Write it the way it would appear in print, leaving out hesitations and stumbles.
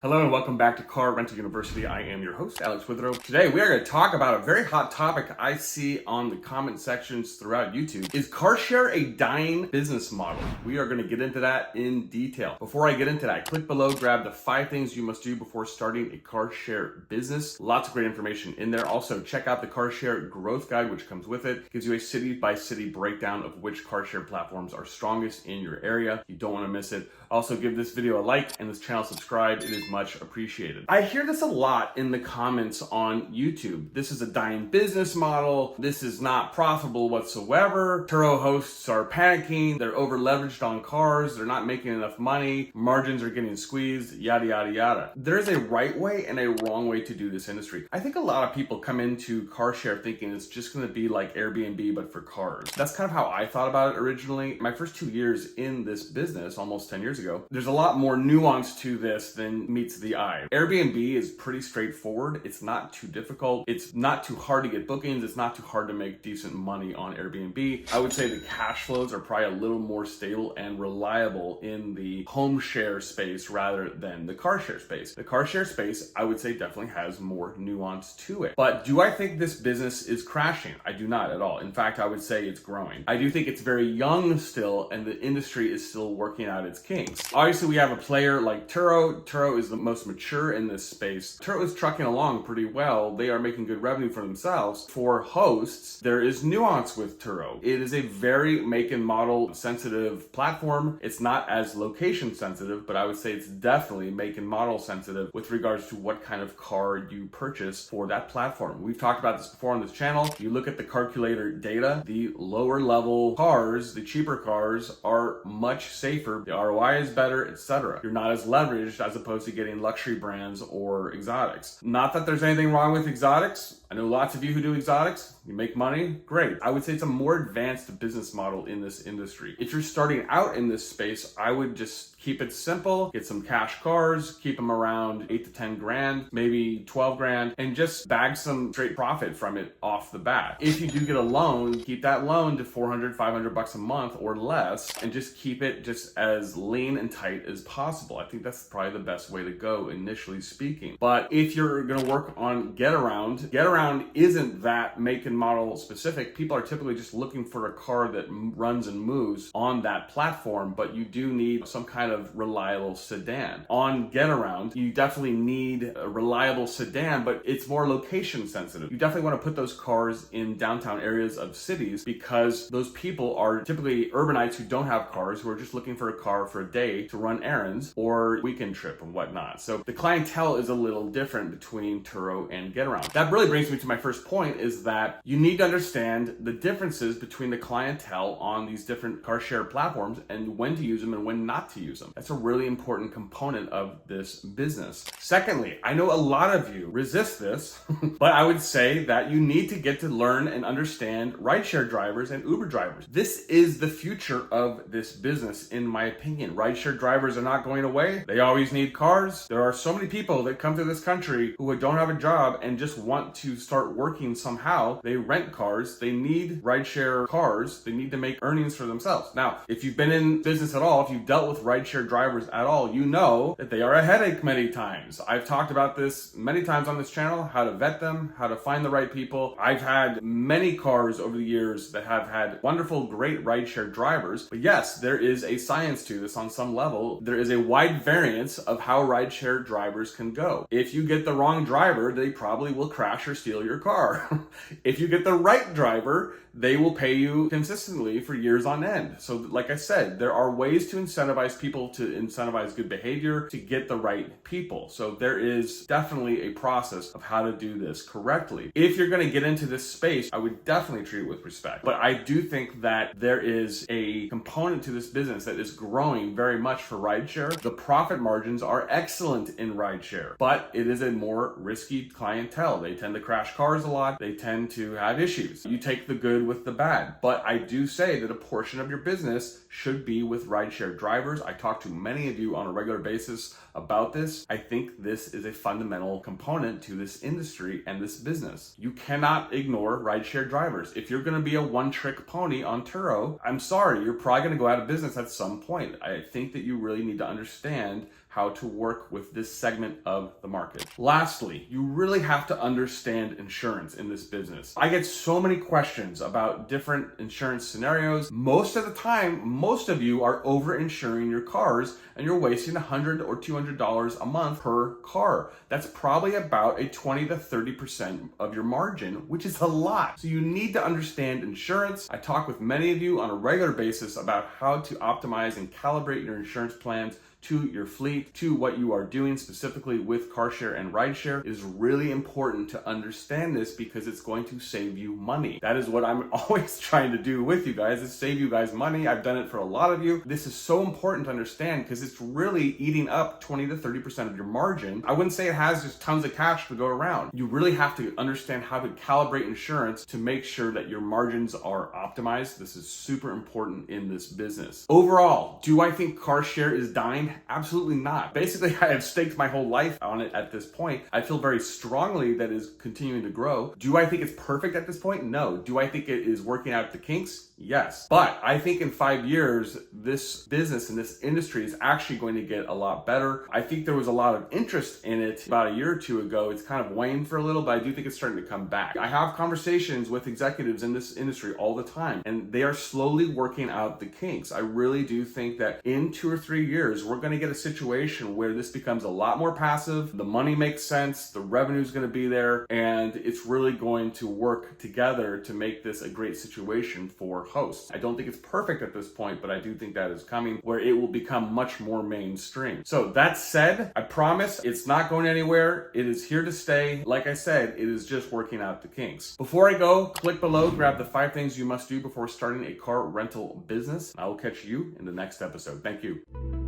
Hello and welcome back to Car Rental University. I am your host, Alex Withrow. Today we are going to talk about a very hot topic I see on the comment sections throughout YouTube. Is car share a dying business model? We are going to get into that in detail. Before I get into that, click below, grab the 5 things you must do before starting a car share business. Lots of great information in there. Also, check out the car share growth guide, which comes with it. It gives you a city by city breakdown of which car share platforms are strongest in your area. You don't want to miss it. Also, give this video a like and this channel subscribe. It is much appreciated. I hear this a lot in the comments on YouTube. This is a dying business model. This is not profitable whatsoever. Turo hosts are panicking. They're over leveraged on cars. They're not making enough money. Margins are getting squeezed, yada, yada, yada. There's a right way and a wrong way to do this industry. I think a lot of people come into car share thinking it's just going to be like Airbnb, but for cars. That's kind of how I thought about it originally. My first 2 years in this business, almost 10 years ago, there's a lot more nuance to this than meets the eye. Airbnb is pretty straightforward. It's not too difficult. It's not too hard to get bookings. It's not too hard to make decent money on Airbnb. I would say the cash flows are probably a little more stable and reliable in the home share space rather than the car share space. The car share space, I would say, definitely has more nuance to it. But do I think this business is crashing? I do not at all. In fact, I would say it's growing. I do think it's very young still, and the industry is still working out its kinks. Obviously, we have a player like Turo. Turo is the most mature in this space. Turo is trucking along pretty well. They are making good revenue for themselves. For hosts, there is nuance with Turo. It is a very make and model sensitive platform. It's not as location sensitive, but I would say it's definitely make and model sensitive with regards to what kind of car you purchase for that platform. We've talked about this before on this channel. You look at the calculator data, the lower level cars, the cheaper cars are much safer. The ROI is better, etc. You're not as leveraged as opposed to getting luxury brands or exotics. Not that there's anything wrong with exotics. I know lots of you who do exotics. You make money, great. I would say it's a more advanced business model in this industry. If you're starting out in this space, I would just keep it simple, get some cash cars, keep them around 8 to 10 grand, maybe 12 grand, and just bag some straight profit from it off the bat. If you do get a loan, keep that loan to 400, 500 bucks a month or less, and just keep it just as lean and tight as possible. I think that's probably the best way to go, initially speaking. But if you're gonna work on Getaround isn't that make and model specific. People are typically just looking for a car that runs and moves on that platform, but you do need some kind of reliable sedan. On Getaround, you definitely need a reliable sedan, but it's more location sensitive. You definitely want to put those cars in downtown areas of cities because those people are typically urbanites who don't have cars, who are just looking for a car for a day to run errands or weekend trip and whatnot. So the clientele is a little different between Turo and Getaround. That really brings me to my first point, is that you need to understand the differences between the clientele on these different car share platforms and when to use them and when not to use them. That's a really important component of this business. Secondly, I know a lot of you resist this, but I would say that you need to get to learn and understand rideshare drivers and Uber drivers. This is the future of this business, in my opinion. Rideshare drivers are not going away. They always need cars. There are so many people that come to this country who don't have a job and just want to start working somehow. They rent cars. They need rideshare cars. They need to make earnings for themselves. Now, if you've been in business at all, if you've dealt with rideshare drivers at all, you know that they are a headache many times. I've talked about this many times on this channel, how to vet them, how to find the right people. I've had many cars over the years that have had wonderful, great rideshare drivers. But yes, there is a science to this on some level. There is a wide variance of how rideshare drivers can go. If you get the wrong driver, they probably will crash or steal your car. If you get the right driver, they will pay you consistently for years on end. So like I said, there are ways to incentivize people, to incentivize good behavior, to get the right people. So there is definitely a process of how to do this correctly. If you're going to get into this space, I would definitely treat it with respect. But I do think that there is a component to this business that is growing very much for rideshare. The profit margins are excellent in rideshare, but it is a more risky clientele. They tend to crash cars a lot. They tend to have issues. You take the good with the bad. But I do say that a portion of your business should be with rideshare drivers. I talk to many of you on a regular basis about this. I think this is a fundamental component to this industry and this business. You cannot ignore rideshare drivers. If you're going to be a one-trick pony on Turo, I'm sorry, you're probably going to go out of business at some point. I think that you really need to understand how to work with this segment of the market. Lastly, you really have to understand insurance in this business. I get so many questions about different insurance scenarios. Most of the time, most of you are over-insuring your cars and you're wasting $100 or $200 a month per car. That's probably about a 20 to 30% of your margin, which is a lot. So you need to understand insurance. I talk with many of you on a regular basis about how to optimize and calibrate your insurance plans to your fleet, to what you are doing specifically with car share and ride share. It is really important to understand this because it's going to save you money. That is what I'm always trying to do with you guys, is save you guys money. I've done it for a lot of you. This is so important to understand because it's really eating up 20 to 30% of your margin. I wouldn't say it has just tons of cash to go around. You really have to understand how to calibrate insurance to make sure that your margins are optimized. This is super important in this business. Overall, do I think car share is dying? Absolutely not. Basically, I have staked my whole life on it at this point. I feel very strongly that it is continuing to grow. Do I think it's perfect at this point? No. Do I think it is working out the kinks? Yes. But I think in 5 years, this business and this industry is actually going to get a lot better. I think there was a lot of interest in it about a year or two ago. It's kind of waned for a little, but I do think it's starting to come back. I have conversations with executives in this industry all the time, and they are slowly working out the kinks. I really do think that in 2 or 3 years, we're going to get a situation where this becomes a lot more passive. The money makes sense. The revenue is going to be there, and it's really going to work together to make this a great situation for hosts. I don't think it's perfect at this point, but I do think that is coming where it will become much more mainstream. So that said, I promise it's not going anywhere. It is here to stay. Like I said, it is just working out the kinks. Before I go, click below, grab the 5 things you must do before starting a car rental business. I will catch you in the next episode. Thank you.